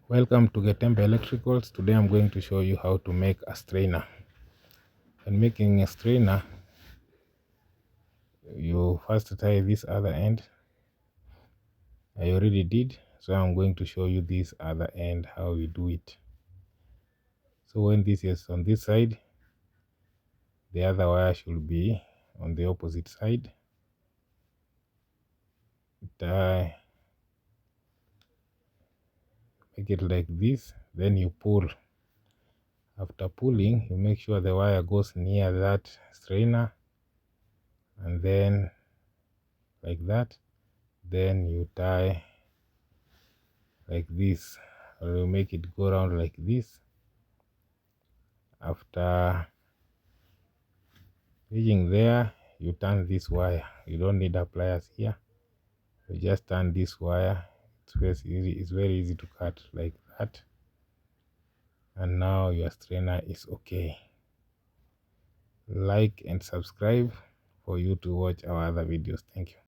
Welcome to Getembe Electricals. Today I'm going to show you how to make a strainer. When making a strainer, you first tie this other end. I already did, so I'm going to show you this other end, how we do it. So when this is on this side, the other wire should be on the opposite side. Tie, make it like this, then you pull. After pulling, you make sure the wire goes near that strainer, and then like that, then you tie like this, or you make it go around like this. After reaching there, you turn this wire. You don't need a pliers here, you just turn this wire. It's very easy to cut like that, and now your strainer is okay. Like and subscribe for you to watch our other videos. Thank you.